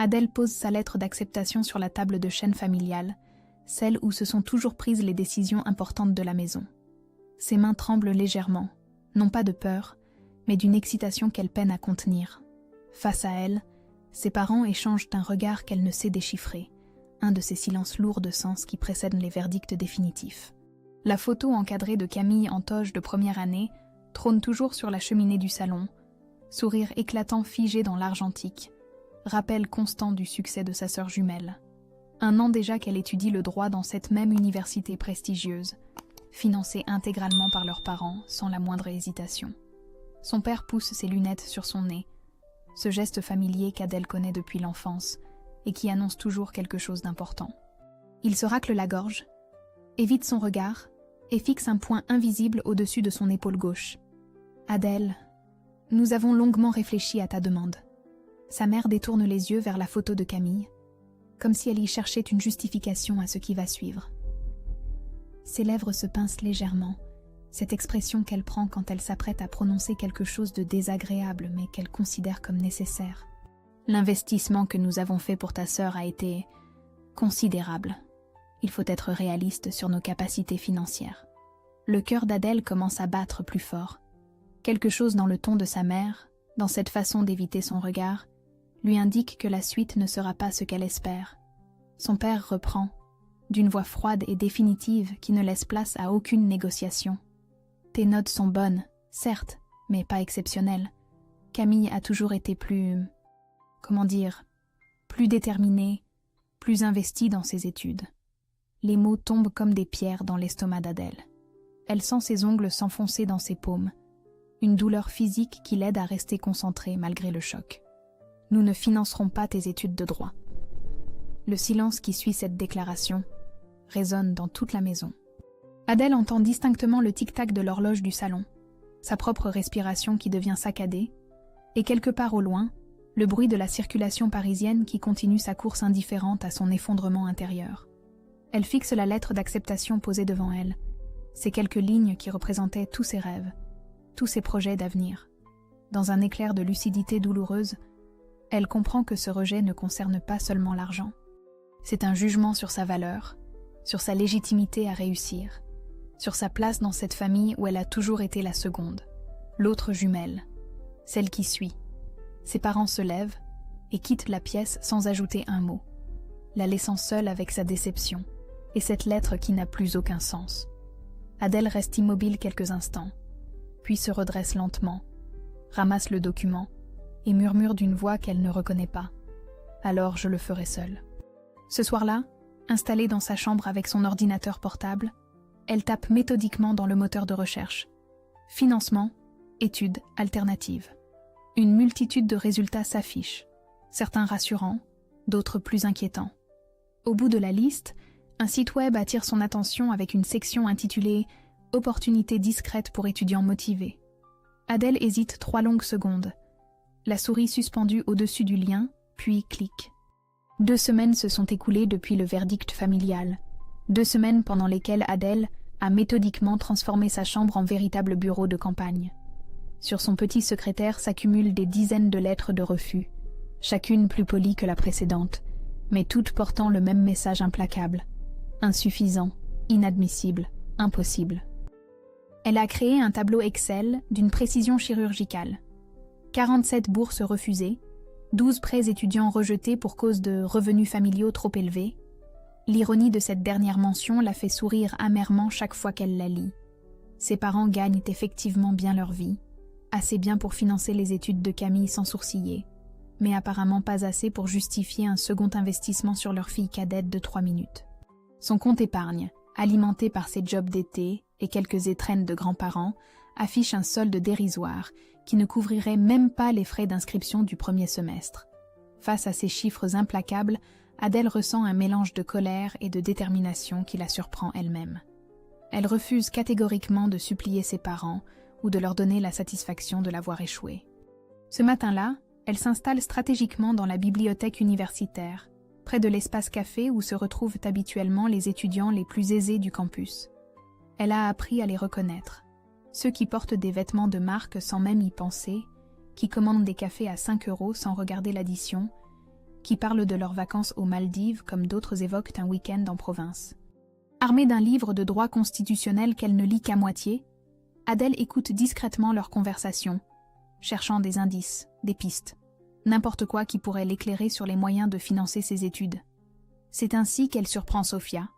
Adèle pose sa lettre d'acceptation sur la table de chêne familiale, celle où se sont toujours prises les décisions importantes de la maison. Ses mains tremblent légèrement, non pas de peur, mais d'une excitation qu'elle peine à contenir. Face à elle, ses parents échangent un regard qu'elle ne sait déchiffrer, un de ces silences lourds de sens qui précèdent les verdicts définitifs. La photo encadrée de Camille en toge de première année trône toujours sur la cheminée du salon, sourire éclatant figé dans l'argentique, rappel constant du succès de sa sœur jumelle. 1 an déjà qu'elle étudie le droit dans cette même université prestigieuse, financée intégralement par leurs parents sans la moindre hésitation. Son père pousse ses lunettes sur son nez, ce geste familier qu'Adèle connaît depuis l'enfance et qui annonce toujours quelque chose d'important. Il se racle la gorge, évite son regard et fixe un point invisible au-dessus de son épaule gauche. « Adèle, nous avons longuement réfléchi à ta demande. » Sa mère détourne les yeux vers la photo de Camille, comme si elle y cherchait une justification à ce qui va suivre. Ses lèvres se pincent légèrement, cette expression qu'elle prend quand elle s'apprête à prononcer quelque chose de désagréable mais qu'elle considère comme nécessaire. L'investissement que nous avons fait pour ta sœur a été considérable. Il faut être réaliste sur nos capacités financières. Le cœur d'Adèle commence à battre plus fort. Quelque chose dans le ton de sa mère, dans cette façon d'éviter son regard, lui indique que la suite ne sera pas ce qu'elle espère. Son père reprend, d'une voix froide et définitive qui ne laisse place à aucune négociation. Tes notes sont bonnes, certes, mais pas exceptionnelles. Camille a toujours été plus déterminée, plus investie dans ses études. Les mots tombent comme des pierres dans l'estomac d'Adèle. Elle sent ses ongles s'enfoncer dans ses paumes, une douleur physique qui l'aide à rester concentrée malgré le choc. Nous ne financerons pas tes études de droit. Le silence qui suit cette déclaration résonne dans toute la maison. Adèle entend distinctement le tic-tac de l'horloge du salon, sa propre respiration qui devient saccadée, et quelque part au loin, le bruit de la circulation parisienne qui continue sa course indifférente à son effondrement intérieur. Elle fixe la lettre d'acceptation posée devant elle, ces quelques lignes qui représentaient tous ses rêves, tous ses projets d'avenir. Dans un éclair de lucidité douloureuse, elle comprend que ce rejet ne concerne pas seulement l'argent. C'est un jugement sur sa valeur, sur sa légitimité à réussir, sur sa place dans cette famille où elle a toujours été la seconde, l'autre jumelle, celle qui suit. Ses parents se lèvent et quittent la pièce sans ajouter un mot, la laissant seule avec sa déception et cette lettre qui n'a plus aucun sens. Adèle reste immobile quelques instants, puis se redresse lentement, ramasse le document et murmure d'une voix qu'elle ne reconnaît pas. « Alors je le ferai seule. » Ce soir-là, installée dans sa chambre avec son ordinateur portable, elle tape méthodiquement dans le moteur de recherche. Financement, études alternatives. Une multitude de résultats s'affichent, certains rassurants, d'autres plus inquiétants. Au bout de la liste, un site web attire son attention avec une section intitulée « Opportunités discrètes pour étudiants motivés ». Adèle hésite 3 longues secondes, la souris suspendue au-dessus du lien, puis clique. 2 semaines se sont écoulées depuis le verdict familial. 2 semaines pendant lesquelles Adèle a méthodiquement transformé sa chambre en véritable bureau de campagne. Sur son petit secrétaire s'accumulent des dizaines de lettres de refus, chacune plus polie que la précédente, mais toutes portant le même message implacable. Insuffisant, inadmissible, impossible. Elle a créé un tableau Excel d'une précision chirurgicale. 47 bourses refusées, 12 prêts étudiants rejetés pour cause de revenus familiaux trop élevés. L'ironie de cette dernière mention la fait sourire amèrement chaque fois qu'elle la lit. Ses parents gagnent effectivement bien leur vie, assez bien pour financer les études de Camille sans sourciller, mais apparemment pas assez pour justifier un second investissement sur leur fille cadette de 3 minutes. Son compte épargne, alimenté par ses jobs d'été et quelques étrennes de grands-parents, affiche un solde dérisoire qui ne couvrirait même pas les frais d'inscription du premier semestre. Face à ces chiffres implacables, Adèle ressent un mélange de colère et de détermination qui la surprend elle-même. Elle refuse catégoriquement de supplier ses parents ou de leur donner la satisfaction de l'avoir échoué. Ce matin-là, elle s'installe stratégiquement dans la bibliothèque universitaire, près de l'espace café où se retrouvent habituellement les étudiants les plus aisés du campus. Elle a appris à les reconnaître. Ceux qui portent des vêtements de marque sans même y penser, qui commandent des cafés à 5 € sans regarder l'addition, qui parlent de leurs vacances aux Maldives comme d'autres évoquent un week-end en province. Armée d'un livre de droit constitutionnel qu'elle ne lit qu'à moitié, Adèle écoute discrètement leurs conversations, cherchant des indices, des pistes, n'importe quoi qui pourrait l'éclairer sur les moyens de financer ses études. C'est ainsi qu'elle surprend Sophia,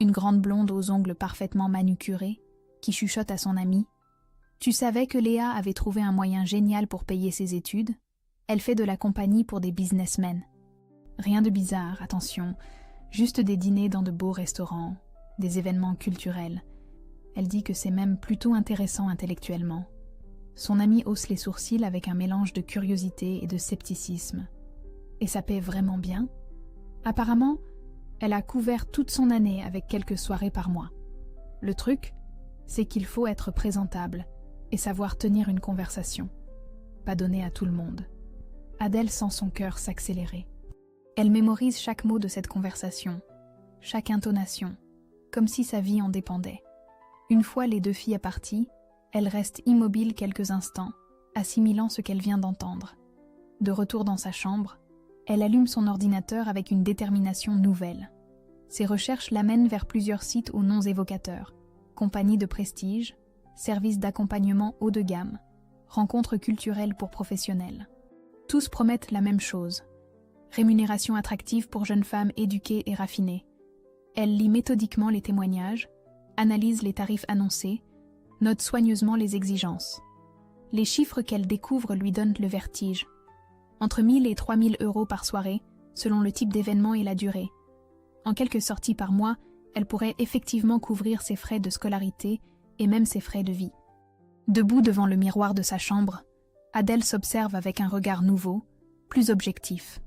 une grande blonde aux ongles parfaitement manucurés, qui chuchote à son amie. « Tu savais que Léa avait trouvé un moyen génial pour payer ses études? Elle fait de la compagnie pour des businessmen. Rien de bizarre, attention, juste des dîners dans de beaux restaurants, des événements culturels. Elle dit que c'est même plutôt intéressant intellectuellement. » Son amie hausse les sourcils avec un mélange de curiosité et de scepticisme. Et ça paie vraiment bien? Apparemment, elle a couvert toute son année avec quelques soirées par mois. Le truc, c'est qu'il faut être présentable et savoir tenir une conversation. Pas donné à tout le monde. Adèle sent son cœur s'accélérer. Elle mémorise chaque mot de cette conversation, chaque intonation, comme si sa vie en dépendait. Une fois les deux filles parties, elle reste immobile quelques instants, assimilant ce qu'elle vient d'entendre. De retour dans sa chambre, elle allume son ordinateur avec une détermination nouvelle. Ses recherches l'amènent vers plusieurs sites aux noms évocateurs, compagnies de prestige, services d'accompagnement haut de gamme, rencontres culturelles pour professionnels. Tous promettent la même chose. Rémunération attractive pour jeunes femmes éduquées et raffinées. Elle lit méthodiquement les témoignages, analyse les tarifs annoncés, note soigneusement les exigences. Les chiffres qu'elle découvre lui donnent le vertige. Entre 1 000 et 3 000 euros par soirée, selon le type d'événement et la durée. En quelques sorties par mois, elle pourrait effectivement couvrir ses frais de scolarité et même ses frais de vie. Debout devant le miroir de sa chambre, Adèle s'observe avec un regard nouveau, plus objectif.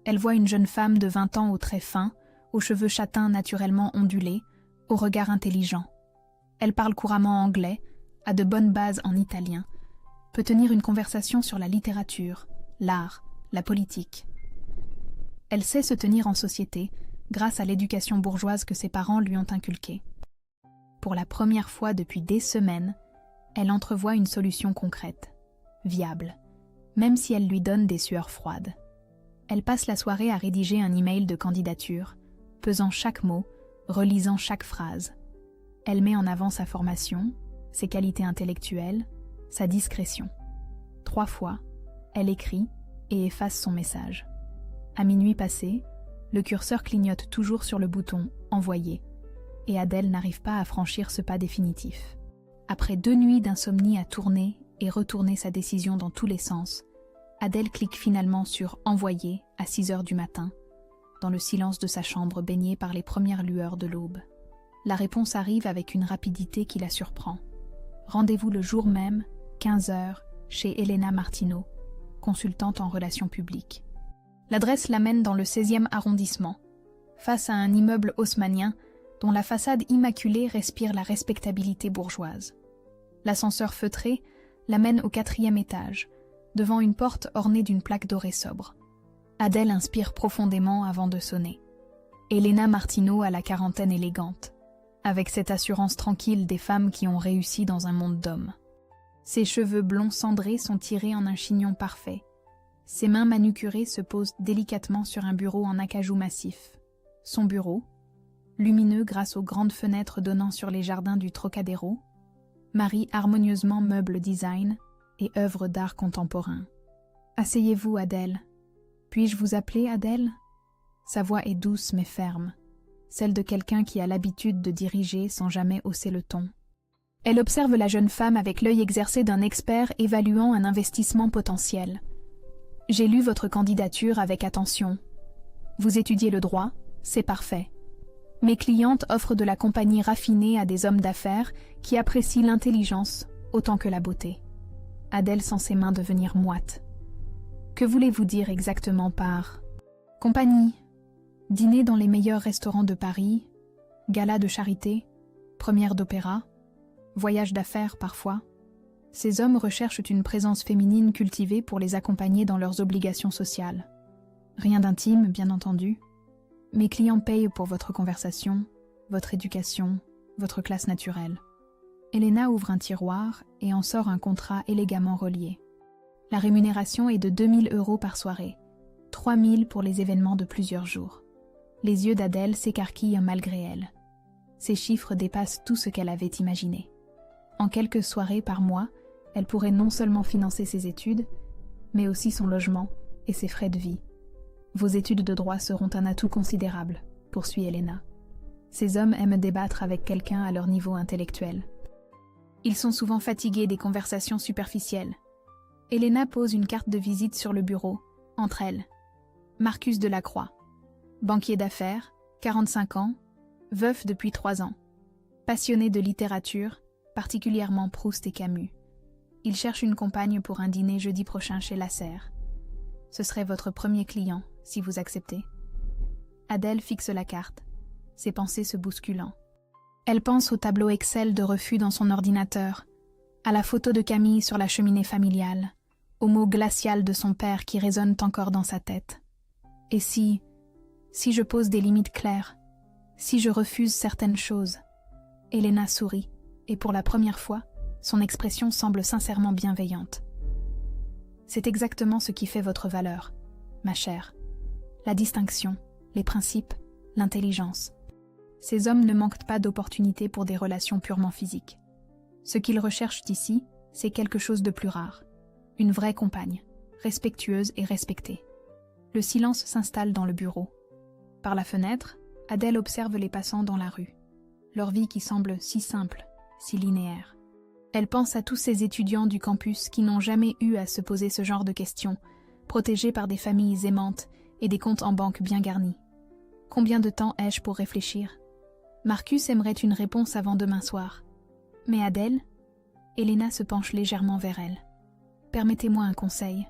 Elle voit une jeune femme de 20 ans aux traits fins, aux cheveux châtains naturellement ondulés, au regard intelligent. Elle parle couramment anglais, a de bonnes bases en italien, peut tenir une conversation sur la littérature, l'art, la politique. Elle sait se tenir en société grâce à l'éducation bourgeoise que ses parents lui ont inculquée. Pour la première fois depuis des semaines, elle entrevoit une solution concrète, viable, même si elle lui donne des sueurs froides. Elle passe la soirée à rédiger un email de candidature, pesant chaque mot, relisant chaque phrase. Elle met en avant sa formation, ses qualités intellectuelles, sa discrétion. 3 fois, elle écrit et efface son message. À minuit passé, le curseur clignote toujours sur le bouton « Envoyer » et Adèle n'arrive pas à franchir ce pas définitif. Après 2 nuits d'insomnie à tourner et retourner sa décision dans tous les sens, Adèle clique finalement sur « Envoyer » à 6 heures du matin, dans le silence de sa chambre baignée par les premières lueurs de l'aube. La réponse arrive avec une rapidité qui la surprend. Rendez-vous le jour même, 15 heures, chez Elena Martineau, consultante en relations publiques. L'adresse l'amène dans le 16e arrondissement, face à un immeuble haussmannien dont la façade immaculée respire la respectabilité bourgeoise. L'ascenseur feutré l'amène au 4e étage, devant une porte ornée d'une plaque dorée sobre. Adèle inspire profondément avant de sonner. Elena Martineau a la quarantaine élégante, avec cette assurance tranquille des femmes qui ont réussi dans un monde d'hommes. Ses cheveux blonds cendrés sont tirés en un chignon parfait. Ses mains manucurées se posent délicatement sur un bureau en acajou massif. Son bureau, lumineux grâce aux grandes fenêtres donnant sur les jardins du Trocadéro, marie harmonieusement meubles design et œuvres d'art contemporain. « Asseyez-vous, Adèle. Puis-je vous appeler Adèle ?» Sa voix est douce mais ferme, celle de quelqu'un qui a l'habitude de diriger sans jamais hausser le ton. Elle observe la jeune femme avec l'œil exercé d'un expert évaluant un investissement potentiel. « J'ai lu votre candidature avec attention. Vous étudiez le droit, c'est parfait. Mes clientes offrent de la compagnie raffinée à des hommes d'affaires qui apprécient l'intelligence autant que la beauté. » Adèle sent ses mains devenir moites. « Que voulez-vous dire exactement par compagnie? Dîner dans les meilleurs restaurants de Paris, gala de charité, première d'opéra, voyage d'affaires parfois. Ces hommes recherchent une présence féminine cultivée pour les accompagner dans leurs obligations sociales. Rien d'intime, bien entendu. Mes clients payent pour votre conversation, votre éducation, votre classe naturelle. » Elena ouvre un tiroir et en sort un contrat élégamment relié. La rémunération est de 2 000 euros par soirée. 3 000 pour les événements de plusieurs jours. Les yeux d'Adèle s'écarquillent malgré elle. Ces chiffres dépassent tout ce qu'elle avait imaginé. En quelques soirées par mois, elle pourrait non seulement financer ses études, mais aussi son logement et ses frais de vie. Vos études de droit seront un atout considérable, poursuit Elena. Ces hommes aiment débattre avec quelqu'un à leur niveau intellectuel. Ils sont souvent fatigués des conversations superficielles. Elena pose une carte de visite sur le bureau, entre elles. Marcus Delacroix, banquier d'affaires, 45 ans, veuf depuis 3 ans. Passionné de littérature, particulièrement Proust et Camus. Il cherche une compagne pour un dîner jeudi prochain chez Lasserre. Ce serait votre premier client, si vous acceptez. Adèle fixe la carte, ses pensées se bousculant. Elle pense au tableau Excel de refus dans son ordinateur, à la photo de Camille sur la cheminée familiale, aux mots glacials de son père qui résonnent encore dans sa tête. Et si je pose des limites claires, si je refuse certaines choses? Elena sourit, et pour la première fois, son expression semble sincèrement bienveillante. C'est exactement ce qui fait votre valeur, ma chère. La distinction, les principes, l'intelligence. Ces hommes ne manquent pas d'opportunités pour des relations purement physiques. Ce qu'ils recherchent ici, c'est quelque chose de plus rare. Une vraie compagne, respectueuse et respectée. Le silence s'installe dans le bureau. Par la fenêtre, Adèle observe les passants dans la rue. Leur vie qui semble si simple, si linéaire. Elle pense à tous ces étudiants du campus qui n'ont jamais eu à se poser ce genre de questions, protégés par des familles aimantes et des comptes en banque bien garnis. Combien de temps ai-je pour réfléchir? Marcus aimerait une réponse avant demain soir. Mais Adèle? Elena se penche légèrement vers elle. Permettez-moi un conseil.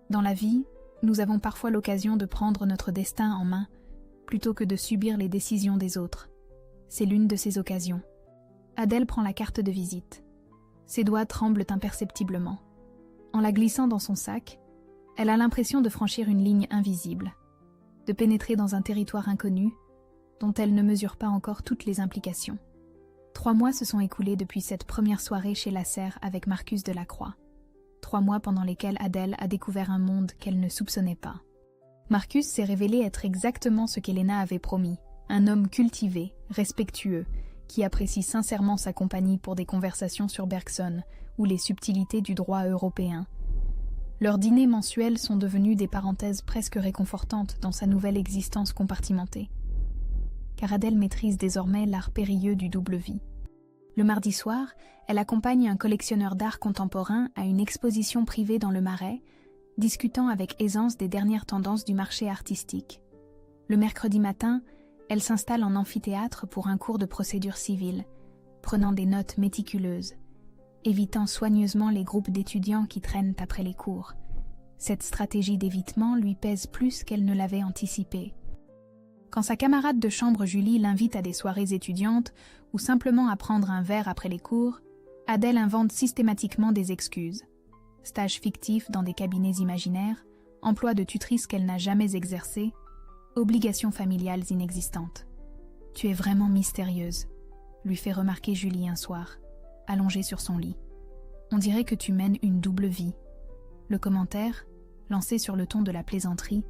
Dans la vie, nous avons parfois l'occasion de prendre notre destin en main, plutôt que de subir les décisions des autres. C'est l'une de ces occasions. Adèle prend la carte de visite. Ses doigts tremblent imperceptiblement. En la glissant dans son sac, elle a l'impression de franchir une ligne invisible, de pénétrer dans un territoire inconnu, dont elle ne mesure pas encore toutes les implications. 3 mois se sont écoulés depuis cette première soirée chez Lasserre avec Marcus Delacroix. 3 mois pendant lesquels Adèle a découvert un monde qu'elle ne soupçonnait pas. Marcus s'est révélé être exactement ce qu'Elena avait promis, un homme cultivé, respectueux, qui apprécie sincèrement sa compagnie pour des conversations sur Bergson ou les subtilités du droit européen. Leurs dîners mensuels sont devenus des parenthèses presque réconfortantes dans sa nouvelle existence compartimentée. Car Adèle maîtrise désormais l'art périlleux du double vie. Le mardi soir, elle accompagne un collectionneur d'art contemporain à une exposition privée dans le Marais, discutant avec aisance des dernières tendances du marché artistique. Le mercredi matin, elle s'installe en amphithéâtre pour un cours de procédure civile, prenant des notes méticuleuses, évitant soigneusement les groupes d'étudiants qui traînent après les cours. Cette stratégie d'évitement lui pèse plus qu'elle ne l'avait anticipé. Quand sa camarade de chambre Julie l'invite à des soirées étudiantes ou simplement à prendre un verre après les cours, Adèle invente systématiquement des excuses. Stages fictifs dans des cabinets imaginaires, emploi de tutrice qu'elle n'a jamais exercé, obligations familiales inexistantes. « Tu es vraiment mystérieuse », lui fait remarquer Julie un soir, allongée sur son lit. « On dirait que tu mènes une double vie. » Le commentaire, lancé sur le ton de la plaisanterie,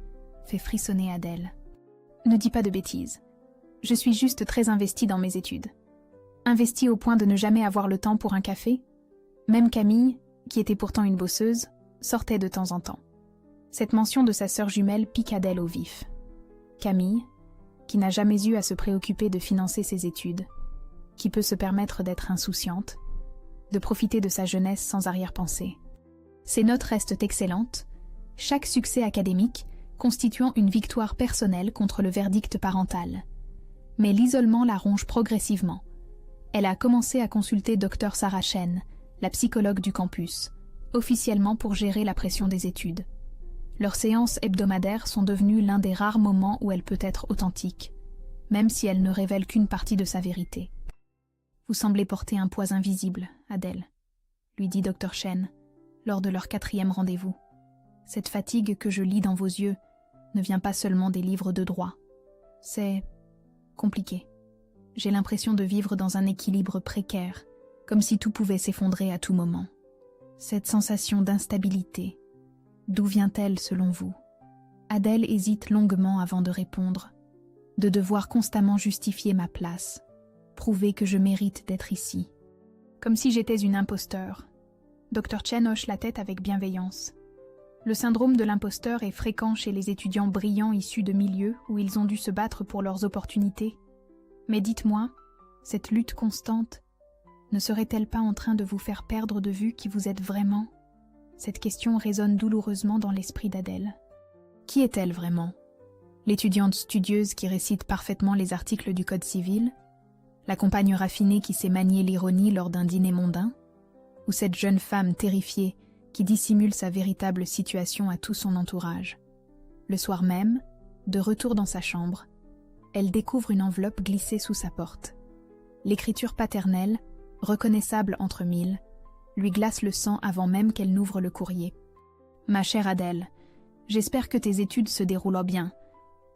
fait frissonner Adèle. « Ne dis pas de bêtises. Je suis juste très investie dans mes études. Investie au point de ne jamais avoir le temps pour un café. Même Camille, qui était pourtant une bosseuse, sortait de temps en temps. » Cette mention de sa sœur jumelle pique Adèle au vif. Camille, qui n'a jamais eu à se préoccuper de financer ses études, qui peut se permettre d'être insouciante, de profiter de sa jeunesse sans arrière-pensée. Ses notes restent excellentes, chaque succès académique constituant une victoire personnelle contre le verdict parental. Mais l'isolement la ronge progressivement. Elle a commencé à consulter Dr Sarah Chen, la psychologue du campus, officiellement pour gérer la pression des études. Leurs séances hebdomadaires sont devenues l'un des rares moments où elle peut être authentique, même si elle ne révèle qu'une partie de sa vérité. « Vous semblez porter un poids invisible, Adèle, » lui dit Dr Chen, lors de leur 4e rendez-vous. « Cette fatigue que je lis dans vos yeux ne vient pas seulement des livres de droit. C'est compliqué. J'ai l'impression de vivre dans un équilibre précaire, comme si tout pouvait s'effondrer à tout moment. Cette sensation d'instabilité, d'où vient-elle selon vous ?» Adèle hésite longuement avant de répondre, de devoir constamment justifier ma place, prouver que je mérite d'être ici. Comme si j'étais une imposteur. Dr. Chen hoche la tête avec bienveillance. Le syndrome de l'imposteur est fréquent chez les étudiants brillants issus de milieux où ils ont dû se battre pour leurs opportunités. Mais dites-moi, cette lutte constante, ne serait-elle pas en train de vous faire perdre de vue qui vous êtes vraiment? Cette question résonne douloureusement dans l'esprit d'Adèle. Qui est-elle vraiment? L'étudiante studieuse qui récite parfaitement les articles du Code civil? La compagne raffinée qui sait manier l'ironie lors d'un dîner mondain? Ou cette jeune femme terrifiée qui dissimule sa véritable situation à tout son entourage? Le soir même, de retour dans sa chambre, elle découvre une enveloppe glissée sous sa porte. L'écriture paternelle, reconnaissable entre mille, lui glace le sang avant même qu'elle n'ouvre le courrier. « Ma chère Adèle, j'espère que tes études se déroulent bien.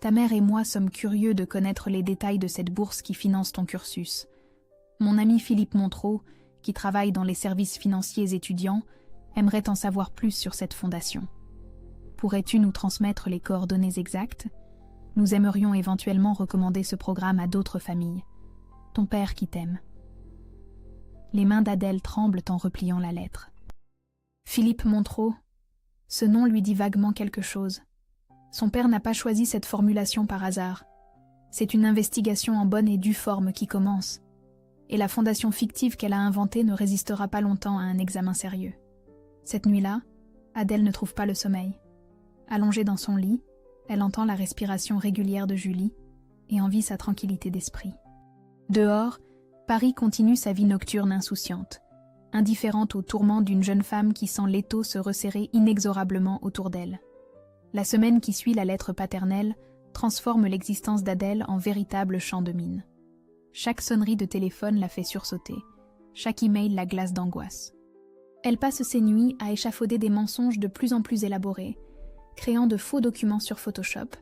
Ta mère et moi sommes curieux de connaître les détails de cette bourse qui finance ton cursus. Mon ami Philippe Montereau, qui travaille dans les services financiers étudiants, aimerait en savoir plus sur cette fondation. Pourrais-tu nous transmettre les coordonnées exactes? Nous aimerions éventuellement recommander ce programme à d'autres familles. Ton père qui t'aime. » Les mains d'Adèle tremblent en repliant la lettre. Philippe Montereau, ce nom lui dit vaguement quelque chose. Son père n'a pas choisi cette formulation par hasard. C'est une investigation en bonne et due forme qui commence. Et la fondation fictive qu'elle a inventée ne résistera pas longtemps à un examen sérieux. Cette nuit-là, Adèle ne trouve pas le sommeil. Allongée dans son lit, elle entend la respiration régulière de Julie et envie sa tranquillité d'esprit. Dehors, Paris continue sa vie nocturne insouciante, indifférente aux tourments d'une jeune femme qui sent l'étau se resserrer inexorablement autour d'elle. La semaine qui suit la lettre paternelle transforme l'existence d'Adèle en véritable champ de mine. Chaque sonnerie de téléphone la fait sursauter, chaque email la glace d'angoisse. Elle passe ses nuits à échafauder des mensonges de plus en plus élaborés, créant de faux documents sur Photoshop,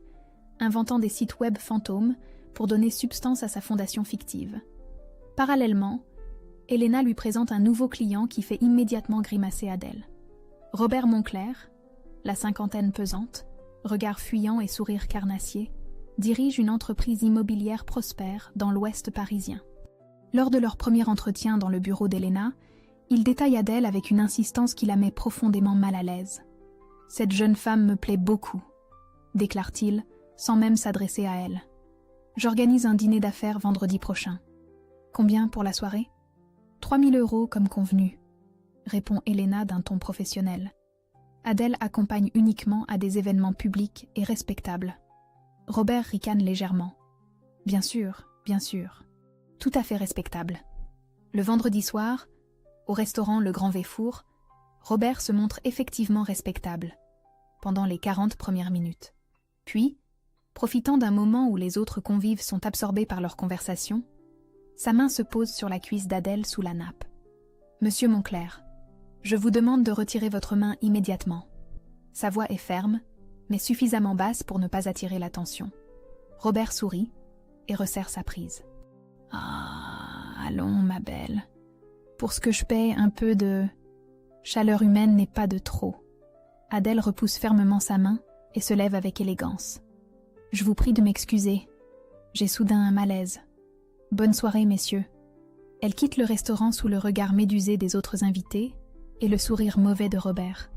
inventant des sites web fantômes pour donner substance à sa fondation fictive. Parallèlement, Elena lui présente un nouveau client qui fait immédiatement grimacer Adèle. Robert Moncler, la cinquantaine pesante, regard fuyant et sourire carnassier, dirige une entreprise immobilière prospère dans l'ouest parisien. Lors de leur premier entretien dans le bureau d'Elena, il détaille Adèle avec une insistance qui la met profondément mal à l'aise. « Cette jeune femme me plaît beaucoup », déclare-t-il, sans même s'adresser à elle. « J'organise un dîner d'affaires vendredi prochain. Combien pour la soirée ? 3 000 € comme convenu, répond Elena d'un ton professionnel. Adèle accompagne uniquement à des événements publics et respectables. Robert ricane légèrement. Bien sûr, tout à fait respectable. Le vendredi soir, au restaurant Le Grand Véfour, Robert se montre effectivement respectable, pendant les 40 premières minutes. Puis, profitant d'un moment où les autres convives sont absorbés par leur conversation, sa main se pose sur la cuisse d'Adèle sous la nappe. « Monsieur Moncler, je vous demande de retirer votre main immédiatement. » Sa voix est ferme, mais suffisamment basse pour ne pas attirer l'attention. Robert sourit et resserre sa prise. « Ah, allons, ma belle. Pour ce que je paie, un peu de chaleur humaine n'est pas de trop. » Adèle repousse fermement sa main et se lève avec élégance. « Je vous prie de m'excuser. J'ai soudain un malaise. Bonne soirée, messieurs. » Elle quitte le restaurant sous le regard médusé des autres invités et le sourire mauvais de Robert.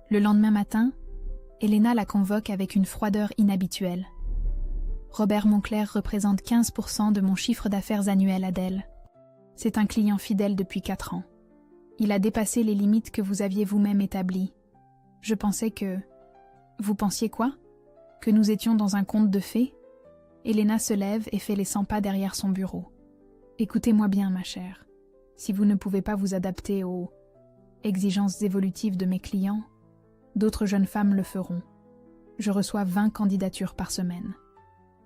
Le lendemain matin, Elena la convoque avec une froideur inhabituelle. « Robert Moncler représente 15% de mon chiffre d'affaires annuel, Adèle. C'est un client fidèle depuis 4 ans. Il a dépassé les limites que vous aviez vous-même établies. Je pensais que... » « Vous pensiez quoi? Que nous étions dans un conte de fées ?» Elena se lève et fait les 100 pas derrière son bureau. « Écoutez-moi bien, ma chère. Si vous ne pouvez pas vous adapter aux exigences évolutives de mes clients, d'autres jeunes femmes le feront. Je reçois 20 candidatures par semaine.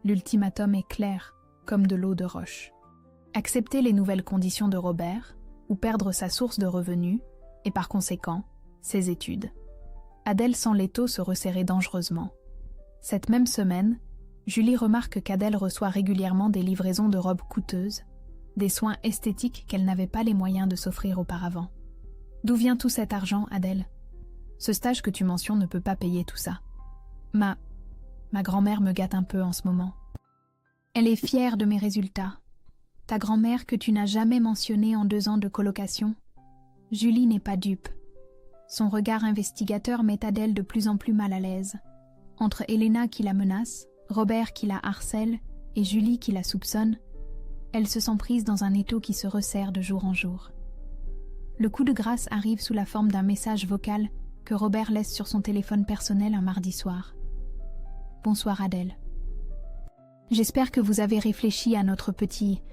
L'ultimatum est clair, comme de l'eau de roche. Accepter les nouvelles conditions de Robert, ou perdre sa source de revenus, et par conséquent, ses études. » Adèle sent l'étau se resserrer dangereusement. Cette même semaine, Julie remarque qu'Adèle reçoit régulièrement des livraisons de robes coûteuses, des soins esthétiques qu'elle n'avait pas les moyens de s'offrir auparavant. « D'où vient tout cet argent, Adèle ? Ce stage que tu mentionnes ne peut pas payer tout ça. » Ma grand-mère me gâte un peu en ce moment. Elle est fière de mes résultats. Ta grand-mère que tu n'as jamais mentionnée en 2 ans de colocation. Julie n'est pas dupe. Son regard investigateur met Adèle de plus en plus mal à l'aise. Entre Elena qui la menace, Robert qui la harcèle et Julie qui la soupçonne, elle se sent prise dans un étau qui se resserre de jour en jour. Le coup de grâce arrive sous la forme d'un message vocal que Robert laisse sur son téléphone personnel un mardi soir. Bonsoir Adèle. J'espère que vous avez réfléchi à notre petit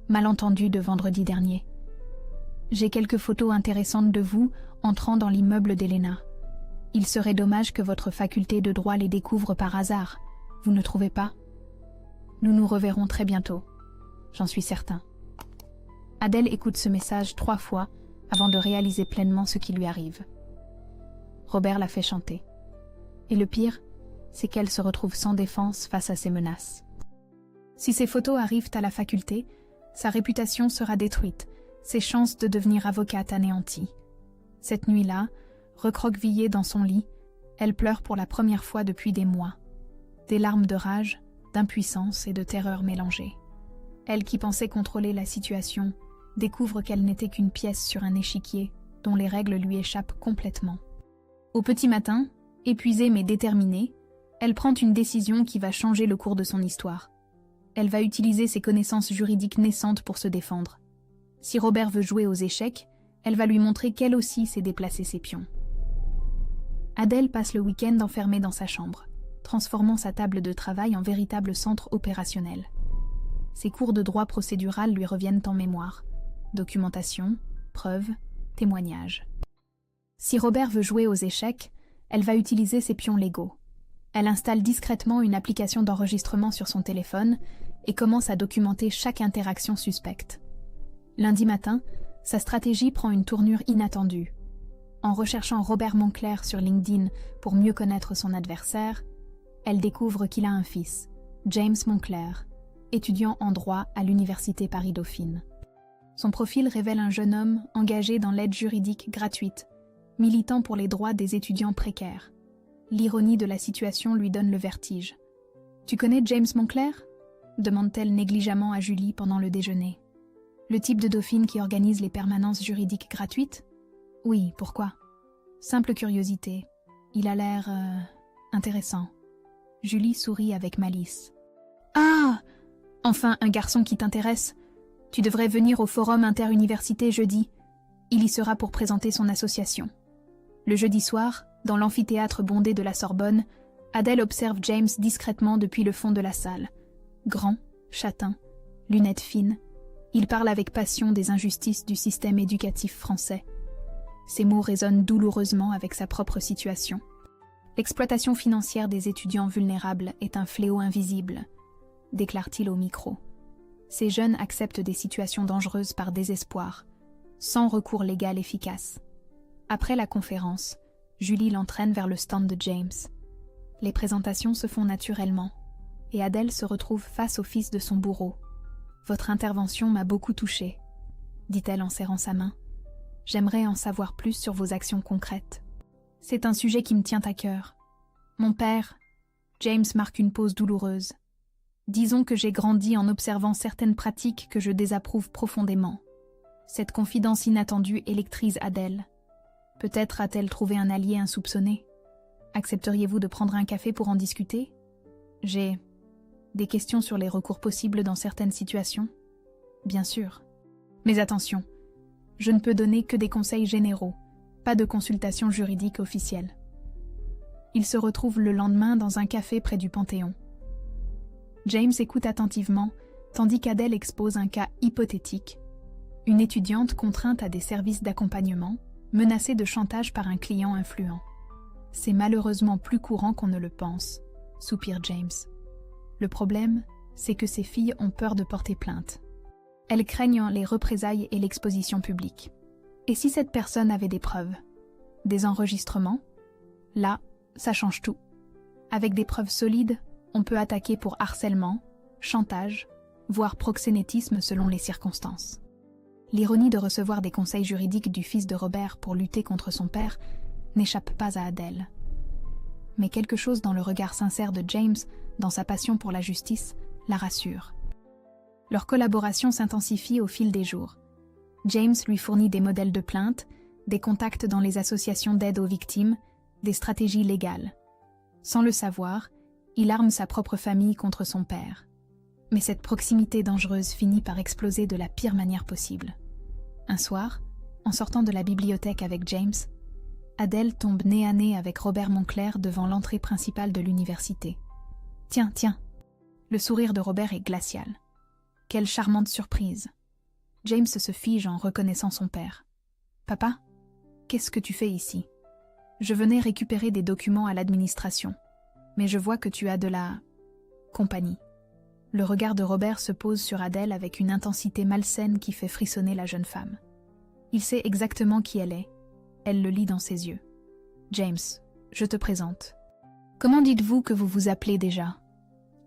malentendu de vendredi dernier. J'ai quelques photos intéressantes de vous entrant dans l'immeuble d'Elena. Il serait dommage que votre faculté de droit les découvre par hasard, vous ne trouvez pas? Nous nous reverrons très bientôt, j'en suis certain. Adèle écoute ce message 3 fois avant de réaliser pleinement ce qui lui arrive. Robert la fait chanter. Et le pire, c'est qu'elle se retrouve sans défense face à ces menaces. Si ces photos arrivent à la faculté, sa réputation sera détruite, ses chances de devenir avocate anéanties. Cette nuit-là, recroquevillée dans son lit, elle pleure pour la première fois depuis des mois. Des larmes de rage, d'impuissance et de terreur mélangées. Elle qui pensait contrôler la situation, découvre qu'elle n'était qu'une pièce sur un échiquier dont les règles lui échappent complètement. Au petit matin, épuisée mais déterminée, elle prend une décision qui va changer le cours de son histoire. Elle va utiliser ses connaissances juridiques naissantes pour se défendre. Si Robert veut jouer aux échecs, elle va lui montrer qu'elle aussi sait déplacer ses pions. Adèle passe le week-end enfermée dans sa chambre, transformant sa table de travail en véritable centre opérationnel. Ses cours de droit procédural lui reviennent en mémoire. Documentation, preuves, témoignages. Si Robert veut jouer aux échecs, elle va utiliser ses pions légaux. Elle installe discrètement une application d'enregistrement sur son téléphone et commence à documenter chaque interaction suspecte. Lundi matin, sa stratégie prend une tournure inattendue. En recherchant Robert Moncler sur LinkedIn pour mieux connaître son adversaire, elle découvre qu'il a un fils, James Moncler, étudiant en droit à l'Université Paris-Dauphine. Son profil révèle un jeune homme engagé dans l'aide juridique gratuite, militant pour les droits des étudiants précaires. L'ironie de la situation lui donne le vertige. « Tu connais James Moncler ?» demande-t-elle négligemment à Julie pendant le déjeuner. Le type de Dauphine qui organise les permanences juridiques gratuites ? Oui, pourquoi ? Simple curiosité. Il a l'air... intéressant. Julie sourit avec malice. « Ah ! Enfin, un garçon qui t'intéresse. Tu devrais venir au forum interuniversité jeudi. Il y sera pour présenter son association. » Le jeudi soir, dans l'amphithéâtre bondé de la Sorbonne, Adèle observe James discrètement depuis le fond de la salle. Grand, châtain, lunettes fines, il parle avec passion des injustices du système éducatif français. Ses mots résonnent douloureusement avec sa propre situation. L'exploitation financière des étudiants vulnérables est un fléau invisible, déclare-t-il au micro. Ces jeunes acceptent des situations dangereuses par désespoir, sans recours légal efficace. Après la conférence, Julie l'entraîne vers le stand de James. Les présentations se font naturellement, et Adèle se retrouve face au fils de son bourreau. « Votre intervention m'a beaucoup touchée », dit-elle en serrant sa main. « J'aimerais en savoir plus sur vos actions concrètes. C'est un sujet qui me tient à cœur. Mon père... » James marque une pause douloureuse. « Disons que j'ai grandi en observant certaines pratiques que je désapprouve profondément. » Cette confidence inattendue électrise Adèle. Peut-être a-t-elle trouvé un allié insoupçonné. Accepteriez-vous de prendre un café pour en discuter ? J'ai des questions sur les recours possibles dans certaines situations. Bien sûr. Mais attention, je ne peux donner que des conseils généraux, pas de consultation juridique officielle. Ils se retrouvent le lendemain dans un café près du Panthéon. James écoute attentivement, tandis qu'Adèle expose un cas hypothétique. Une étudiante contrainte à des services d'accompagnement, menacée de chantage par un client influent. C'est malheureusement plus courant qu'on ne le pense, soupire James. Le problème, c'est que ces filles ont peur de porter plainte. Elles craignent les représailles et l'exposition publique. Et si cette personne avait des preuves ? Des enregistrements ? Là, ça change tout. Avec des preuves solides, on peut attaquer pour harcèlement, chantage, voire proxénétisme selon les circonstances. L'ironie de recevoir des conseils juridiques du fils de Robert pour lutter contre son père n'échappe pas à Adèle. mais quelque chose dans le regard sincère de James, dans sa passion pour la justice, la rassure. Leur collaboration s'intensifie au fil des jours. James lui fournit des modèles de plaintes, des contacts dans les associations d'aide aux victimes, des stratégies légales. Sans le savoir, il arme sa propre famille contre son père. Mais cette proximité dangereuse finit par exploser de la pire manière possible. Un soir, en sortant de la bibliothèque avec James, Adèle tombe nez à nez avec Robert Moncler devant l'entrée principale de l'université. « Tiens, tiens !» Le sourire de Robert est glacial. Quelle charmante surprise! James se fige en reconnaissant son père. « Papa, qu'est-ce que tu fais ici? Je venais récupérer des documents à l'administration, mais je vois que tu as de la... compagnie. » Le regard de Robert se pose sur Adèle avec une intensité malsaine qui fait frissonner la jeune femme. Il sait exactement qui elle est. Elle le lit dans ses yeux. « James, je te présente. Comment dites-vous que vous vous appelez déjà ?»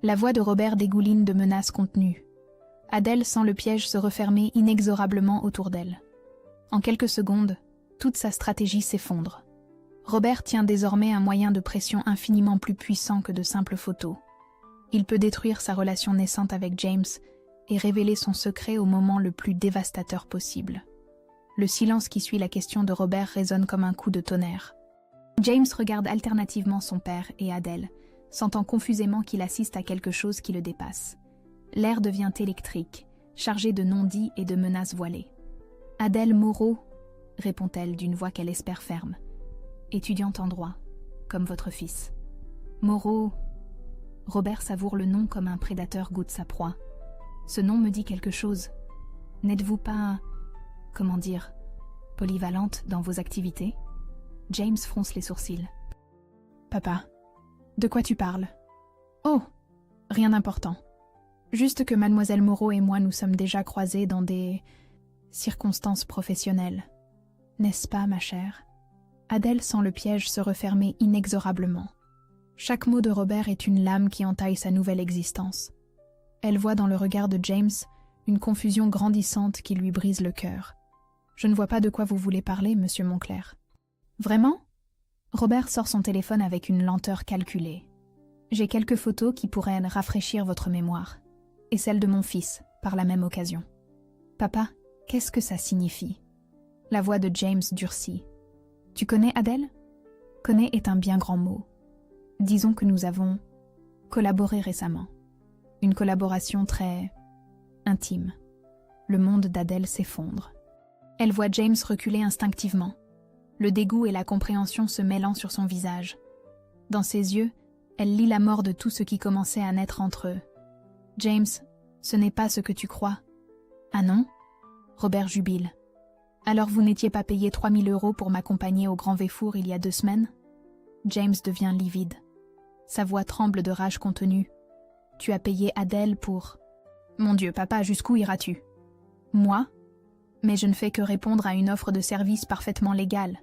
La voix de Robert dégouline de menaces contenues. Adèle sent le piège se refermer inexorablement autour d'elle. En quelques secondes, toute sa stratégie s'effondre. Robert tient désormais un moyen de pression infiniment plus puissant que de simples photos. Il peut détruire sa relation naissante avec James et révéler son secret au moment le plus dévastateur possible. Le silence qui suit la question de Robert résonne comme un coup de tonnerre. James regarde alternativement son père et Adèle, sentant confusément qu'il assiste à quelque chose qui le dépasse. L'air devient électrique, chargé de non-dits et de menaces voilées. « Adèle Moreau, » répond-elle d'une voix qu'elle espère ferme, « étudiante en droit, comme votre fils. » Moreau... Robert savoure le nom comme un prédateur goûte sa proie. Ce nom me dit quelque chose. N'êtes-vous pas... comment dire... polyvalente dans vos activités? James fronce les sourcils. « Papa, de quoi tu parles? » « Oh, rien d'important. Juste que mademoiselle Moreau et moi nous sommes déjà croisés dans des... circonstances professionnelles. N'est-ce pas, ma chère ?» Adèle sent le piège se refermer inexorablement. Chaque mot de Robert est une lame qui entaille sa nouvelle existence. Elle voit dans le regard de James une confusion grandissante qui lui brise le cœur. « Je ne vois pas de quoi vous voulez parler, monsieur Moncler. »« Vraiment ?» Robert sort son téléphone avec une lenteur calculée. « J'ai quelques photos qui pourraient rafraîchir votre mémoire. Et celle de mon fils, par la même occasion. »« Papa, qu'est-ce que ça signifie ?» La voix de James durcit. « Tu connais Adèle ? Connais est un bien grand mot. Disons que nous avons collaboré récemment. Une collaboration très intime. » Le monde d'Adèle s'effondre. Elle voit James reculer instinctivement, le dégoût et la compréhension se mêlant sur son visage. Dans ses yeux, elle lit la mort de tout ce qui commençait à naître entre eux. « James, ce n'est pas ce que tu crois. »« Ah non ?» Robert jubile. « Alors vous n'étiez pas payé 3 000 € pour m'accompagner au Grand Véfour il y a 2 semaines ?» James devient livide. Sa voix tremble de rage contenue. « Tu as payé Adèle pour... » « Mon Dieu, papa, jusqu'où iras-tu ?»« Moi ? Mais je ne fais que répondre à une offre de service parfaitement légale.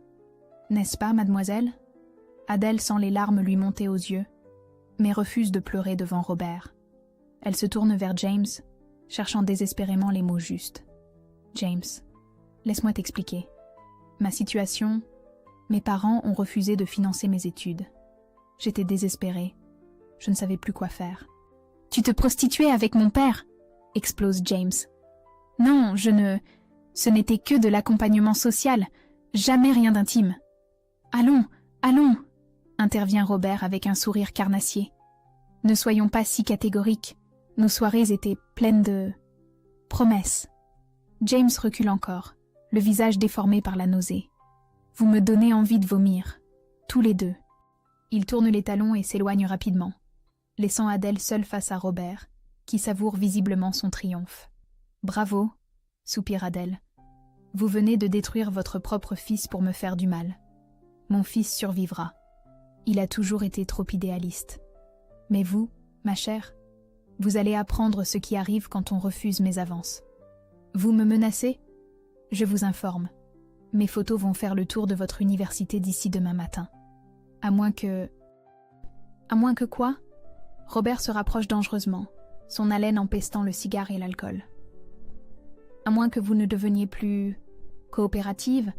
N'est-ce pas, mademoiselle ?» Adèle sent les larmes lui monter aux yeux, mais refuse de pleurer devant Robert. Elle se tourne vers James, cherchant désespérément les mots justes. « James, laisse-moi t'expliquer. Ma situation... Mes parents ont refusé de financer mes études. J'étais désespérée. Je ne savais plus quoi faire. « Tu te prostituais avec mon père !» explose James. « Non, je ne... Ce n'était que de l'accompagnement social, jamais rien d'intime. »« Allons, allons !» intervient Robert avec un sourire carnassier. « Ne soyons pas si catégoriques. Nos soirées étaient pleines de... promesses. » James recule encore, le visage déformé par la nausée. « Vous me donnez envie de vomir, tous les deux. » Il tourne les talons et s'éloigne rapidement, laissant Adèle seule face à Robert, qui savoure visiblement son triomphe. « Bravo !» soupire Adèle. « Vous venez de détruire votre propre fils pour me faire du mal. Mon fils survivra. Il a toujours été trop idéaliste. Mais vous, ma chère, vous allez apprendre ce qui arrive quand on refuse mes avances. Vous me menacez ? Je vous informe. Mes photos vont faire le tour de votre université d'ici demain matin. À moins que... » « À moins que quoi ?» Robert se rapproche dangereusement, son haleine empestant le cigare et l'alcool. « À moins que vous ne deveniez plus... coopérative,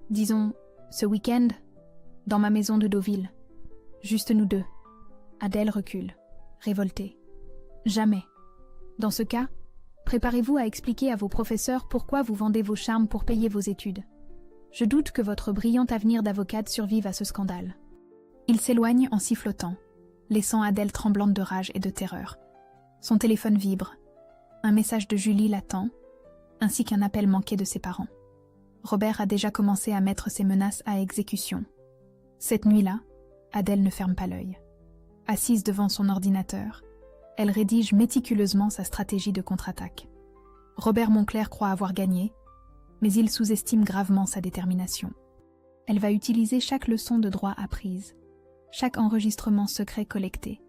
disons, ce week-end, dans ma maison de Deauville. Juste nous deux. Adèle recule, révoltée. Jamais. Dans ce cas, préparez-vous à expliquer à vos professeurs pourquoi vous vendez vos charmes pour payer vos études. Je doute que votre brillant avenir d'avocate survive à ce scandale. Il s'éloigne en sifflotant, laissant Adèle tremblante de rage et de terreur. Son téléphone vibre. Un message de Julie l'attend, ainsi qu'un appel manqué de ses parents. Robert a déjà commencé à mettre ses menaces à exécution. Cette nuit-là, Adèle ne ferme pas l'œil. Assise devant son ordinateur, elle rédige méticuleusement sa stratégie de contre-attaque. Robert Moncler croit avoir gagné, mais il sous-estime gravement sa détermination. Elle va utiliser chaque leçon de droit apprise, chaque enregistrement secret collecté,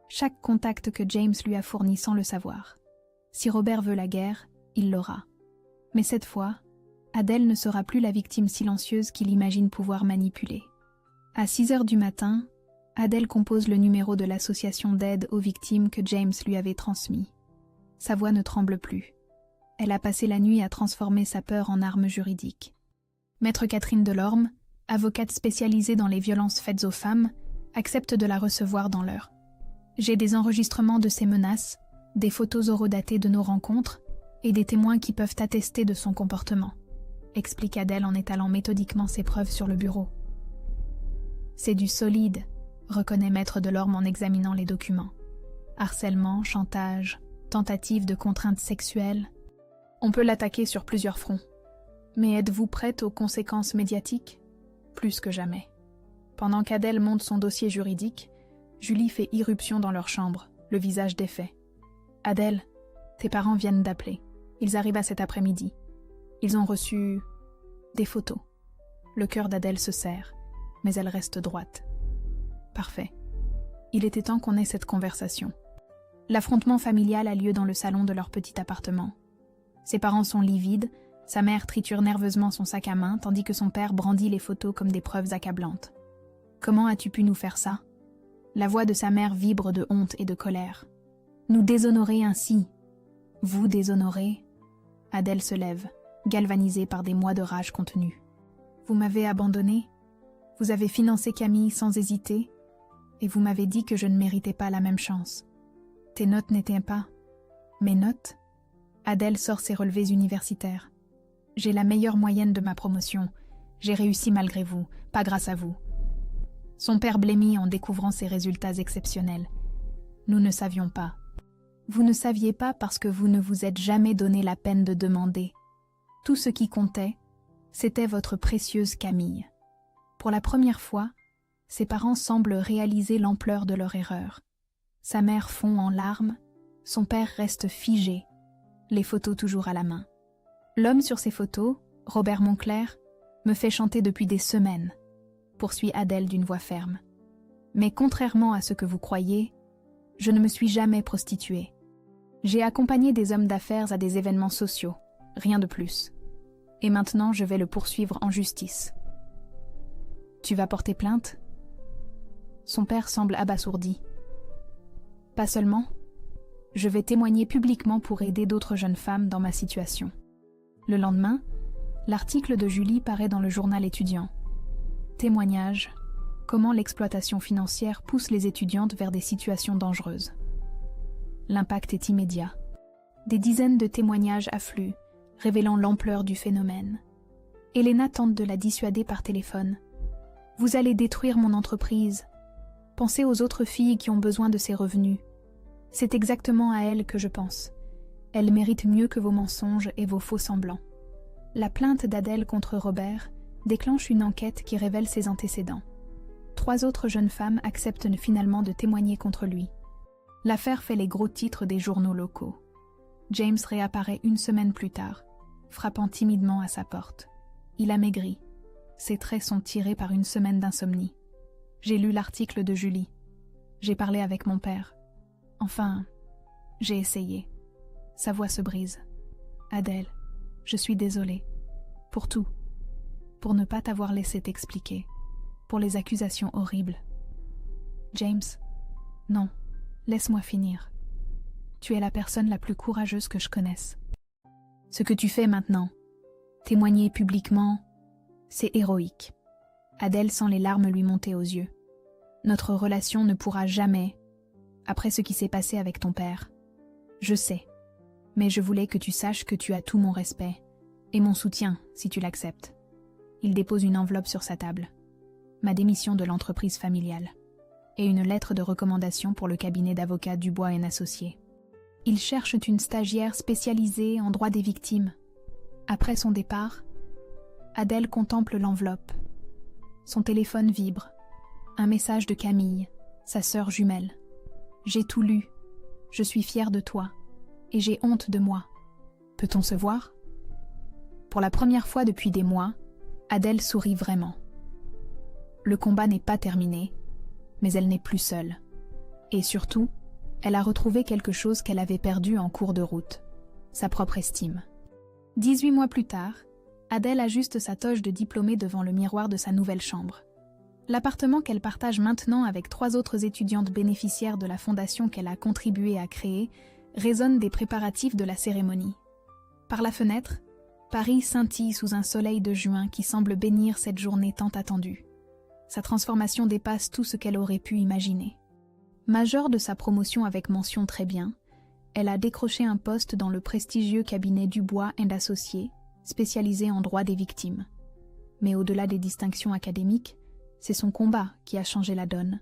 chaque contact que James lui a fourni sans le savoir. Si Robert veut la guerre, il l'aura. Mais cette fois, Adèle ne sera plus la victime silencieuse qu'il imagine pouvoir manipuler. À 6h du matin, Adèle compose le numéro de l'association d'aide aux victimes que James lui avait transmis. Sa voix ne tremble plus. Elle a passé la nuit à transformer sa peur en arme juridique. Maître Catherine Delorme, avocate spécialisée dans les violences faites aux femmes, accepte de la recevoir dans l'heure. J'ai des enregistrements de ses menaces, des photos horodatées de nos rencontres et des témoins qui peuvent attester de son comportement, explique Adèle en étalant méthodiquement ses preuves sur le bureau. C'est du solide, reconnaît Maître Delorme en examinant les documents. Harcèlement, chantage, tentative de contrainte sexuelle. On peut l'attaquer sur plusieurs fronts. Mais êtes-vous prête aux conséquences médiatiques? Plus que jamais. Pendant qu'Adèle monte son dossier juridique, Julie fait irruption dans leur chambre, le visage défait. « Adèle, tes parents viennent d'appeler. Ils arrivent à cet après-midi. Ils ont reçu des photos. » Le cœur d'Adèle se serre, mais elle reste droite. « Parfait. Il était temps qu'on ait cette conversation. » L'affrontement familial a lieu dans le salon de leur petit appartement. Ses parents sont livides, sa mère triture nerveusement son sac à main, tandis que son père brandit les photos comme des preuves accablantes. « Comment as-tu pu nous faire ça ?» La voix de sa mère vibre de honte et de colère. « Nous déshonorer ainsi. »« Vous déshonorer ?» Adèle se lève, galvanisée par des mois de rage contenue. « Vous m'avez abandonnée. Vous avez financé Camille sans hésiter. Et vous m'avez dit que je ne méritais pas la même chance. Tes notes n'étaient pas... » « Mes notes ?» Adèle sort ses relevés universitaires. « J'ai la meilleure moyenne de ma promotion. J'ai réussi malgré vous, pas grâce à vous. » Son père blêmit en découvrant ses résultats exceptionnels. « Nous ne savions pas. » « Vous ne saviez pas parce que vous ne vous êtes jamais donné la peine de demander. Tout ce qui comptait, c'était votre précieuse Camille. » Pour la première fois, ses parents semblent réaliser l'ampleur de leur erreur. Sa mère fond en larmes, son père reste figé, les photos toujours à la main. L'homme sur ces photos, Robert Moncler, me fait chanter depuis des semaines, poursuit Adèle d'une voix ferme. Mais contrairement à ce que vous croyez, je ne me suis jamais prostituée. J'ai accompagné des hommes d'affaires à des événements sociaux, rien de plus. Et maintenant, je vais le poursuivre en justice. Tu vas porter plainte ? Son père semble abasourdi. Pas seulement. Je vais témoigner publiquement pour aider d'autres jeunes femmes dans ma situation. Le lendemain, l'article de Julie paraît dans le journal étudiant. Témoignage. Comment l'exploitation financière pousse les étudiantes vers des situations dangereuses. L'impact est immédiat. Des dizaines de témoignages affluent, révélant l'ampleur du phénomène. Elena tente de la dissuader par téléphone. « Vous allez détruire mon entreprise. Pensez aux autres filles qui ont besoin de ces revenus. C'est exactement à elles que je pense. Elles méritent mieux que vos mensonges et vos faux semblants. » La plainte d'Adèle contre Robert déclenche une enquête qui révèle ses antécédents. 3 autres jeunes femmes acceptent finalement de témoigner contre lui. L'affaire fait les gros titres des journaux locaux. James réapparaît une semaine plus tard, frappant timidement à sa porte. Il a maigri. Ses traits sont tirés par une semaine d'insomnie. J'ai lu l'article de Julie. J'ai parlé avec mon père. Enfin, j'ai essayé. Sa voix se brise. Adèle, je suis désolée. Pour tout. Pour ne pas t'avoir laissé t'expliquer. Pour les accusations horribles. James, non, laisse-moi finir. Tu es la personne la plus courageuse que je connaisse. Ce que tu fais maintenant, témoigner publiquement, c'est héroïque. Adèle sent les larmes lui monter aux yeux. Notre relation ne pourra jamais, après ce qui s'est passé avec ton père. Je sais, mais je voulais que tu saches que tu as tout mon respect et mon soutien si tu l'acceptes. Il dépose une enveloppe sur sa table. Ma démission de l'entreprise familiale et une lettre de recommandation pour le cabinet d'avocats Dubois & Associés. Ils cherchent une stagiaire spécialisée en droit des victimes. Après son départ, Adèle contemple l'enveloppe. Son téléphone vibre. Un message de Camille, sa sœur jumelle. « J'ai tout lu. Je suis fière de toi. Et j'ai honte de moi. Peut-on se voir ?» Pour la première fois depuis des mois, Adèle sourit vraiment. Le combat n'est pas terminé, mais elle n'est plus seule. Et surtout, elle a retrouvé quelque chose qu'elle avait perdu en cours de route, sa propre estime. 18 mois plus tard, Adèle ajuste sa toge de diplômée devant le miroir de sa nouvelle chambre. L'appartement qu'elle partage maintenant avec 3 autres étudiantes bénéficiaires de la fondation qu'elle a contribué à créer résonne des préparatifs de la cérémonie. Par la fenêtre, Paris scintille sous un soleil de juin qui semble bénir cette journée tant attendue. Sa transformation dépasse tout ce qu'elle aurait pu imaginer. Majeure de sa promotion avec mention très bien, elle a décroché un poste dans le prestigieux cabinet Dubois & Associés, spécialisé en droit des victimes. Mais au-delà des distinctions académiques, c'est son combat qui a changé la donne.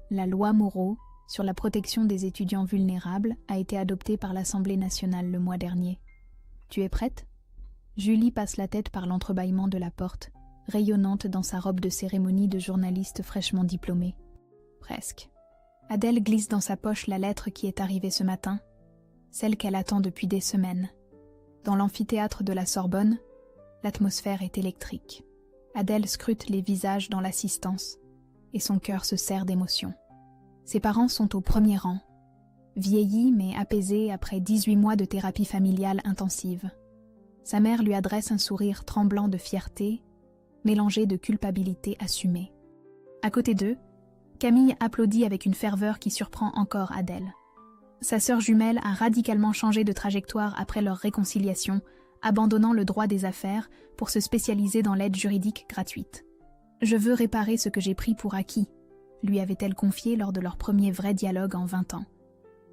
La loi Moreau sur la protection des étudiants vulnérables a été adoptée par l'Assemblée nationale le mois dernier. Tu es prête ? Julie passe la tête par l'entrebâillement de la porte, rayonnante dans sa robe de cérémonie de journaliste fraîchement diplômée. Presque. Adèle glisse dans sa poche la lettre qui est arrivée ce matin, celle qu'elle attend depuis des semaines. Dans l'amphithéâtre de la Sorbonne, l'atmosphère est électrique. Adèle scrute les visages dans l'assistance, et son cœur se serre d'émotion. Ses parents sont au premier rang, vieillis mais apaisés après 18 mois de thérapie familiale intensive. Sa mère lui adresse un sourire tremblant de fierté, mélangé de culpabilité assumée. À côté d'eux, Camille applaudit avec une ferveur qui surprend encore Adèle. Sa sœur jumelle a radicalement changé de trajectoire après leur réconciliation, abandonnant le droit des affaires pour se spécialiser dans l'aide juridique gratuite. « Je veux réparer ce que j'ai pris pour acquis », lui avait-elle confié lors de leur premier vrai dialogue en 20 ans.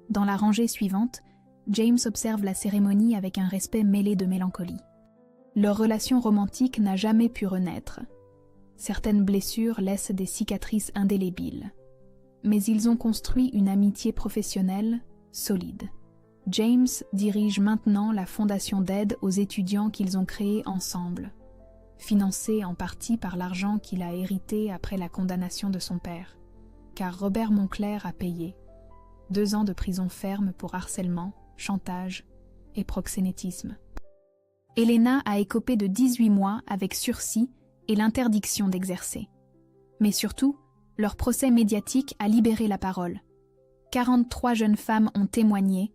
Dans la rangée suivante, James observe la cérémonie avec un respect mêlé de mélancolie. Leur relation romantique n'a jamais pu renaître. Certaines blessures laissent des cicatrices indélébiles. Mais ils ont construit une amitié professionnelle solide. James dirige maintenant la fondation d'aide aux étudiants qu'ils ont créée ensemble, financée en partie par l'argent qu'il a hérité après la condamnation de son père, car Robert Moncler a payé 2 ans de prison ferme pour harcèlement, chantage et proxénétisme. Elena a écopé de 18 mois avec sursis et l'interdiction d'exercer. Mais surtout, leur procès médiatique a libéré la parole. 43 jeunes femmes ont témoigné,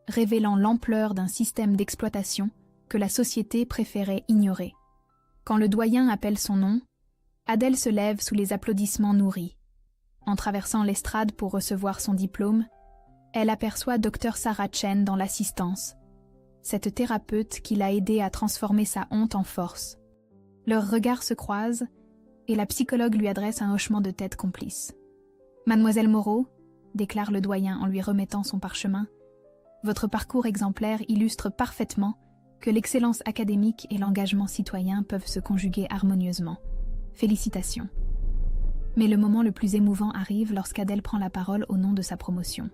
révélant l'ampleur d'un système d'exploitation que la société préférait ignorer. Quand le doyen appelle son nom, Adèle se lève sous les applaudissements nourris. En traversant l'estrade pour recevoir son diplôme, elle aperçoit Dr Sarah Chen dans l'assistance, cette thérapeute qui l'a aidée à transformer sa honte en force. Leurs regards se croisent et la psychologue lui adresse un hochement de tête complice. « Mademoiselle Moreau, » déclare le doyen en lui remettant son parchemin, « votre parcours exemplaire illustre parfaitement que l'excellence académique et l'engagement citoyen peuvent se conjuguer harmonieusement. Félicitations. » Mais le moment le plus émouvant arrive lorsqu'Adèle prend la parole au nom de sa promotion.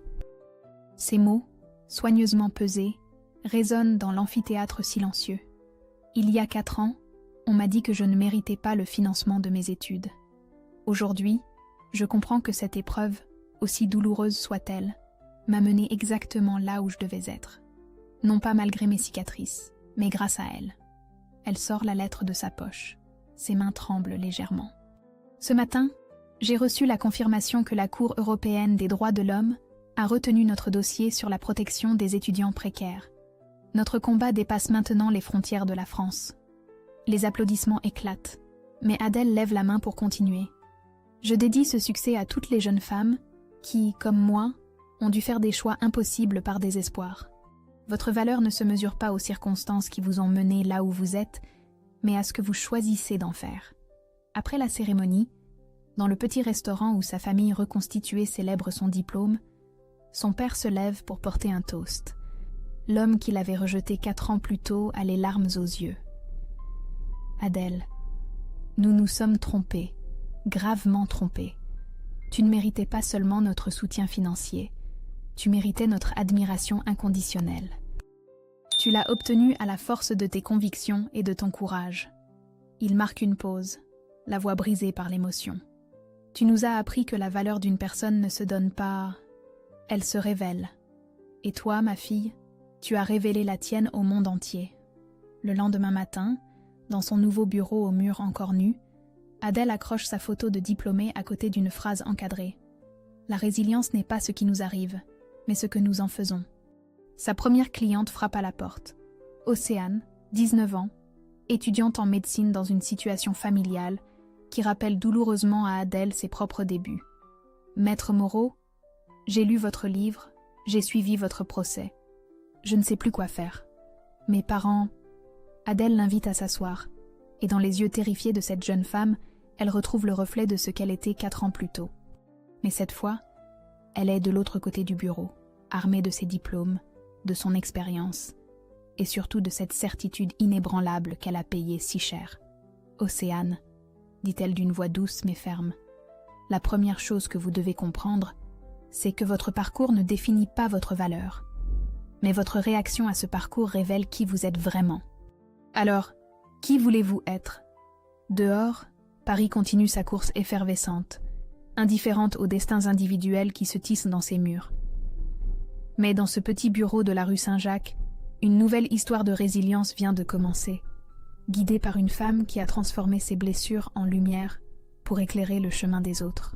Ces mots, soigneusement pesés, résonnent dans l'amphithéâtre silencieux. Il y a 4 ans, on m'a dit que je ne méritais pas le financement de mes études. Aujourd'hui, je comprends que cette épreuve, aussi douloureuse soit-elle, m'a menée exactement là où je devais être. Non pas malgré mes cicatrices, mais grâce à elle. Elle sort la lettre de sa poche. Ses mains tremblent légèrement. Ce matin, j'ai reçu la confirmation que la Cour européenne des droits de l'homme a retenu notre dossier sur la protection des étudiants précaires. Notre combat dépasse maintenant les frontières de la France. Les applaudissements éclatent, mais Adèle lève la main pour continuer. Je dédie ce succès à toutes les jeunes femmes qui, comme moi, ont dû faire des choix impossibles par désespoir. Votre valeur ne se mesure pas aux circonstances qui vous ont mené là où vous êtes, mais à ce que vous choisissez d'en faire. Après la cérémonie, Dans le petit restaurant où sa famille reconstituée célèbre son diplôme, son père se lève pour porter un toast. L'homme qu'il avait rejeté 4 ans plus tôt a les larmes aux yeux. Adèle, nous nous sommes trompés, gravement trompés. Tu ne méritais pas seulement notre soutien financier, tu méritais notre admiration inconditionnelle. Tu l'as obtenu à la force de tes convictions et de ton courage. Il marque une pause, la voix brisée par l'émotion. Tu nous as appris que la valeur d'une personne ne se donne pas, elle se révèle. Et toi, ma fille, tu as révélé la tienne au monde entier. Le lendemain matin, dans son nouveau bureau au mur encore nu, Adèle accroche sa photo de diplômée à côté d'une phrase encadrée. La résilience n'est pas ce qui nous arrive, mais ce que nous en faisons. Sa première cliente frappe à la porte. Océane, 19 ans, étudiante en médecine dans une situation familiale qui rappelle douloureusement à Adèle ses propres débuts. Maître Moreau, j'ai lu votre livre, j'ai suivi votre procès. Je ne sais plus quoi faire. Mes parents... Adèle l'invite à s'asseoir, et dans les yeux terrifiés de cette jeune femme, elle retrouve le reflet de ce qu'elle était 4 ans plus tôt. Mais cette fois, elle est de l'autre côté du bureau, armée de ses diplômes, de son expérience, et surtout de cette certitude inébranlable qu'elle a payée si cher. « Océane, dit-elle d'une voix douce mais ferme, la première chose que vous devez comprendre, c'est que votre parcours ne définit pas votre valeur, mais votre réaction à ce parcours révèle qui vous êtes vraiment. Alors, qui voulez-vous être ? Dehors, Paris continue sa course effervescente, indifférente aux destins individuels qui se tissent dans ses murs. Mais dans ce petit bureau de la rue Saint-Jacques, une nouvelle histoire de résilience vient de commencer, guidée par une femme qui a transformé ses blessures en lumière pour éclairer le chemin des autres.